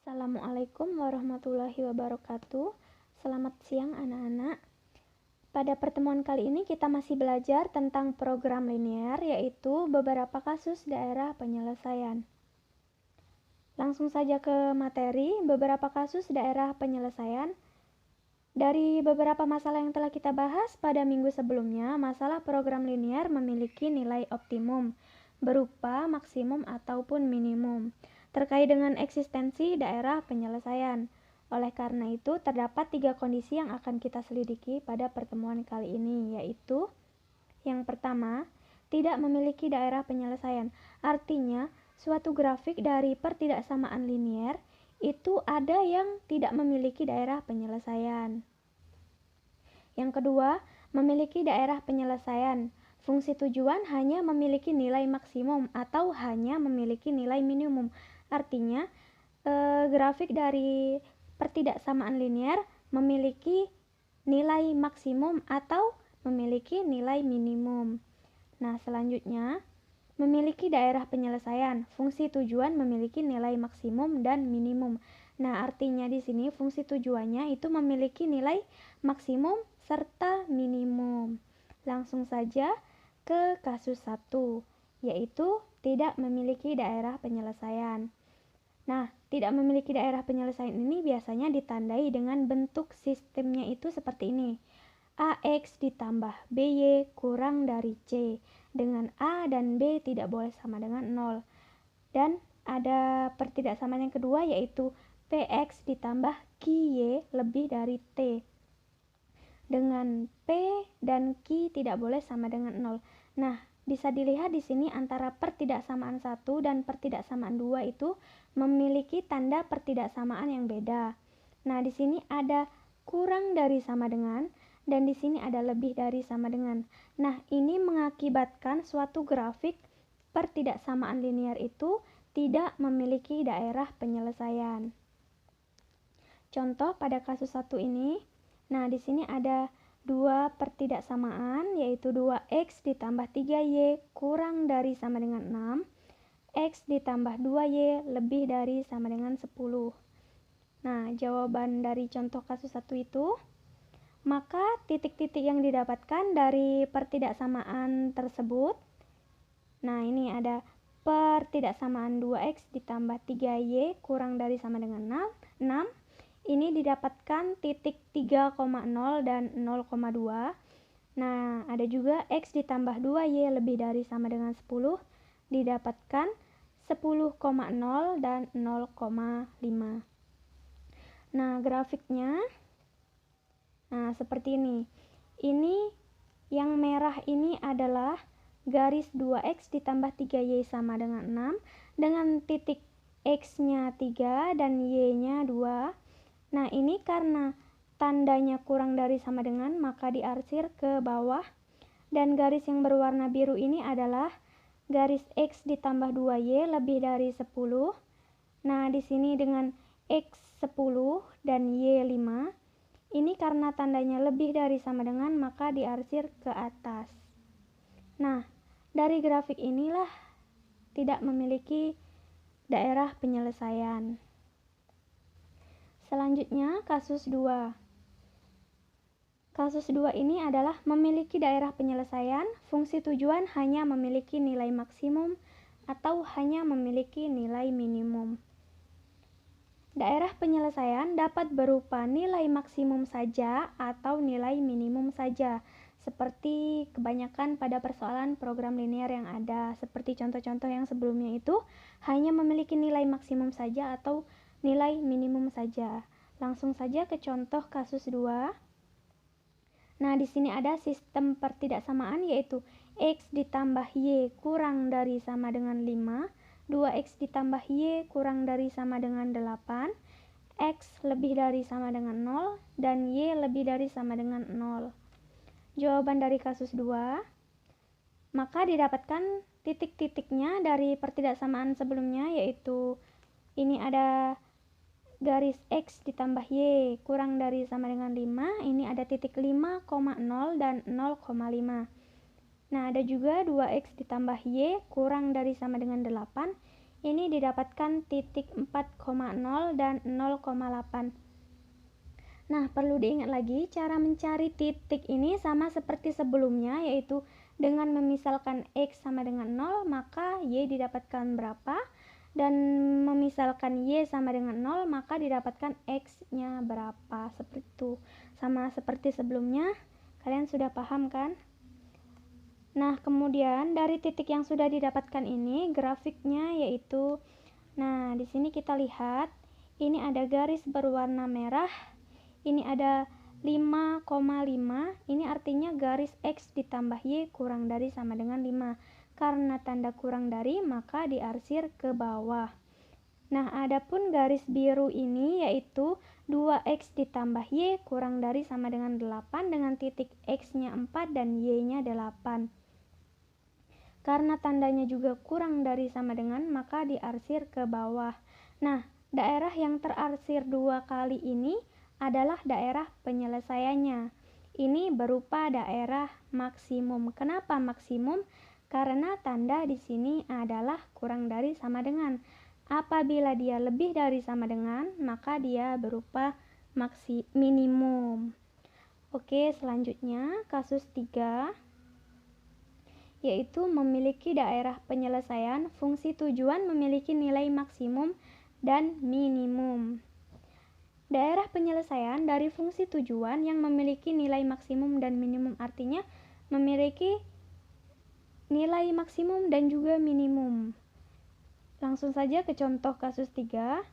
Assalamualaikum warahmatullahi wabarakatuh. Selamat siang anak-anak. Pada pertemuan kali ini kita masih belajar tentang program linear, yaitu beberapa kasus daerah penyelesaian. Langsung saja ke materi, beberapa kasus daerah penyelesaian. Dari beberapa masalah yang telah kita bahas pada minggu sebelumnya, masalah program linear memiliki nilai optimum berupa maksimum ataupun minimum terkait dengan eksistensi daerah penyelesaian. Oleh karena itu, terdapat 3 kondisi yang akan kita selidiki pada pertemuan kali ini, yaitu yang pertama, tidak memiliki daerah penyelesaian. Artinya, suatu grafik dari pertidaksamaan linear itu ada yang tidak memiliki daerah penyelesaian. Yang kedua, memiliki daerah penyelesaian. Fungsi tujuan hanya memiliki nilai maksimum atau hanya memiliki nilai minimum. Artinya, grafik dari pertidaksamaan linear memiliki nilai maksimum atau memiliki nilai minimum. Nah, selanjutnya, memiliki daerah penyelesaian. Fungsi tujuan memiliki nilai maksimum dan minimum. Nah, artinya di sini fungsi tujuannya itu memiliki nilai maksimum serta minimum. Langsung saja ke kasus 1, yaitu tidak memiliki daerah penyelesaian. Nah, tidak memiliki daerah penyelesaian ini biasanya ditandai dengan bentuk sistemnya itu seperti ini. AX ditambah BY kurang dari C, dengan A dan B tidak boleh sama dengan 0. Dan ada pertidaksamaan yang kedua, yaitu PX ditambah QY lebih dari T, dengan P dan Q tidak boleh sama dengan 0. Nah, bisa dilihat di sini antara pertidaksamaan 1 dan pertidaksamaan 2 itu memiliki tanda pertidaksamaan yang beda. Nah, di sini ada kurang dari sama dengan dan di sini ada lebih dari sama dengan. Nah, ini mengakibatkan suatu grafik pertidaksamaan linear itu tidak memiliki daerah penyelesaian. Contoh pada kasus 1 ini. Nah, di sini ada dua pertidaksamaan, yaitu 2x ditambah 3y kurang dari sama dengan 6, x ditambah 2y lebih dari sama dengan 10. Nah, jawaban dari contoh kasus 1 itu, maka titik-titik yang didapatkan dari pertidaksamaan tersebut, nah ini ada pertidaksamaan 2x ditambah 3y kurang dari sama dengan 6, ini didapatkan titik 3,0 dan 0,2. Nah, ada juga x ditambah 2y lebih dari sama dengan 10, didapatkan 10,0 dan 0,5. Nah, grafiknya seperti ini. Ini yang merah ini adalah garis 2x ditambah 3y sama dengan 6 dengan titik x-nya 3 dan y-nya 2. Nah, ini karena tandanya kurang dari sama dengan, maka diarsir ke bawah. Dan garis yang berwarna biru ini adalah garis x ditambah 2y lebih dari 10. Nah, di sini dengan x 10 dan y 5. Ini karena tandanya lebih dari sama dengan, maka diarsir ke atas. Nah, dari grafik inilah tidak memiliki daerah penyelesaian. Selanjutnya, kasus 2. Kasus 2 ini adalah memiliki daerah penyelesaian, fungsi tujuan hanya memiliki nilai maksimum atau hanya memiliki nilai minimum. Daerah penyelesaian dapat berupa nilai maksimum saja atau nilai minimum saja, seperti kebanyakan pada persoalan program linear yang ada, seperti contoh-contoh yang sebelumnya itu hanya memiliki nilai maksimum saja atau nilai minimum saja. Langsung saja ke contoh kasus 2. Nah, di sini ada sistem pertidaksamaan, yaitu x ditambah y kurang dari sama dengan 5, 2x ditambah y kurang dari sama dengan 8, x lebih dari sama dengan 0, dan y lebih dari sama dengan 0. Jawaban dari kasus 2, maka didapatkan titik-titiknya dari pertidaksamaan sebelumnya, yaitu ini ada garis x ditambah y kurang dari sama dengan 5, ini ada titik 5,0 dan 0,5. Nah, ada juga 2x ditambah y kurang dari sama dengan 8, ini didapatkan titik 4,0 dan 0,8. Nah, perlu diingat lagi, cara mencari titik ini sama seperti sebelumnya, yaitu dengan memisalkan X sama dengan 0, maka Y didapatkan berapa, dan memisalkan Y sama dengan 0, maka didapatkan X-nya berapa, seperti itu. Sama seperti sebelumnya, kalian sudah paham kan? Nah, kemudian dari titik yang sudah didapatkan ini, grafiknya yaitu, nah, di sini kita lihat, ini ada garis berwarna merah, ini ada 5,5, ini artinya garis X ditambah Y kurang dari sama dengan 5. Karena tanda kurang dari, maka diarsir ke bawah. Nah, adapun garis biru ini yaitu 2X ditambah Y kurang dari sama dengan 8 dengan titik X-nya 4 dan Y-nya 8. Karena tandanya juga kurang dari sama dengan, maka diarsir ke bawah. Nah, daerah yang terarsir 2 kali ini adalah daerah penyelesaiannya. Ini berupa daerah maksimum. Kenapa maksimum? Karena tanda di sini adalah kurang dari sama dengan. Apabila dia lebih dari sama dengan, maka dia berupa minimum. Oke, selanjutnya kasus 3. Yaitu memiliki daerah penyelesaian, fungsi tujuan memiliki nilai maksimum dan minimum. Daerah penyelesaian dari fungsi tujuan yang memiliki nilai maksimum dan minimum artinya memiliki nilai maksimum dan juga minimum. Langsung saja ke contoh kasus 3.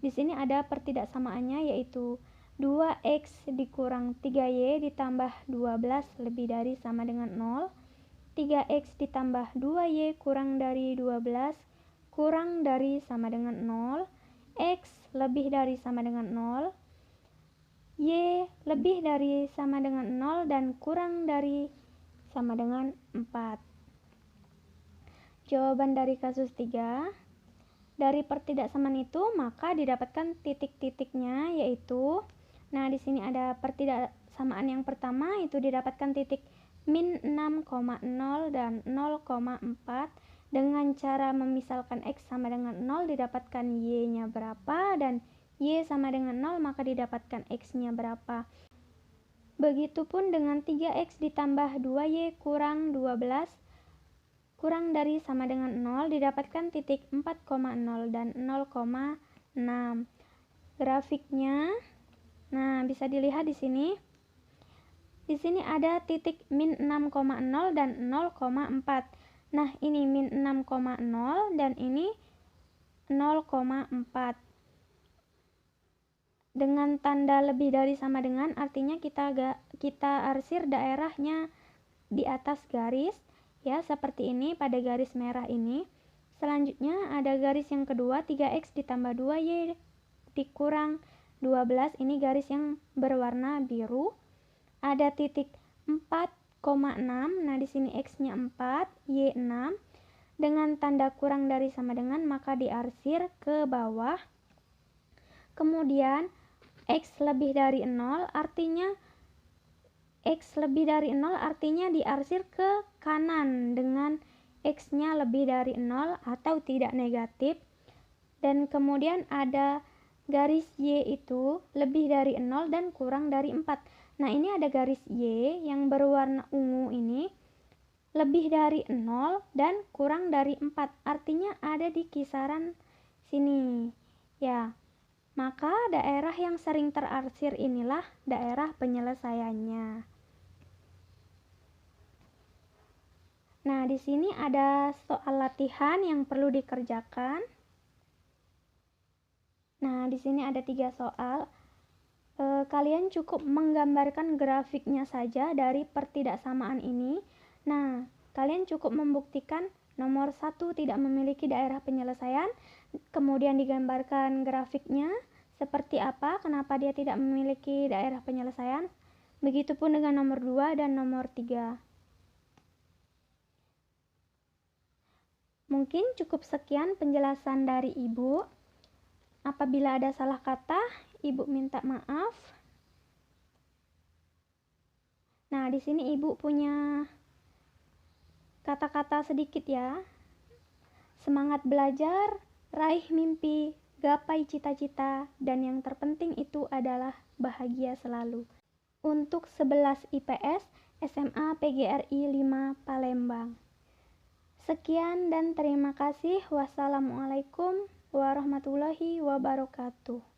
Di sini ada pertidaksamaannya yaitu 2x dikurang 3y ditambah 12 lebih dari sama dengan 0. 3x ditambah 2y kurang dari 12 kurang dari sama dengan 0, x lebih dari sama dengan 0, y lebih dari sama dengan 0 dan kurang dari sama dengan 4. Jawaban dari kasus 3, dari pertidaksamaan itu maka didapatkan titik-titiknya yaitu, nah di sini ada pertidaksamaan yang pertama itu didapatkan titik min 6,0 dan 0,4 dengan cara memisalkan X sama dengan 0 didapatkan Y-nya berapa dan Y sama dengan 0 maka didapatkan X-nya berapa. Begitupun dengan 3X ditambah 2Y kurang 12 kurang dari sama dengan 0 didapatkan titik 4,0 dan 0,6. Grafiknya, nah bisa dilihat di sini. Di sini ada titik min 6,0 dan 0,4. Nah, ini min 6,0 dan ini 0,4. Dengan tanda lebih dari sama dengan artinya kita arsir daerahnya di atas garis ya, seperti ini pada garis merah ini. Selanjutnya ada garis yang kedua 3x ditambah 2y dikurang 12, ini garis yang berwarna biru. Ada titik 4,6. Nah, di sini X-nya 4, Y 6. Dengan tanda kurang dari sama dengan maka diarsir ke bawah. Kemudian X lebih dari 0 artinya diarsir ke kanan dengan X-nya lebih dari 0 atau tidak negatif. Dan kemudian ada garis Y itu lebih dari 0 dan kurang dari 4. Nah, ini ada garis Y yang berwarna ungu ini lebih dari 0 dan kurang dari 4. Artinya ada di kisaran sini. Ya, maka daerah yang sering terarsir inilah daerah penyelesaiannya. Nah, di sini ada soal latihan yang perlu dikerjakan. Nah, di sini ada 3 soal. Kalian cukup menggambarkan grafiknya saja dari pertidaksamaan ini. Nah, kalian cukup membuktikan nomor 1 tidak memiliki daerah penyelesaian, kemudian digambarkan grafiknya seperti apa, kenapa dia tidak memiliki daerah penyelesaian. Begitupun dengan nomor 2 dan nomor 3. Mungkin cukup sekian penjelasan dari Ibu. Apabila ada salah kata, Ibu minta maaf. Nah, di sini Ibu punya kata-kata sedikit ya. Semangat belajar, raih mimpi, gapai cita-cita, dan yang terpenting itu adalah bahagia selalu. Untuk 11 IPS SMA PGRI 5 Palembang. Sekian dan terima kasih. Wassalamualaikum warahmatullahi wabarakatuh.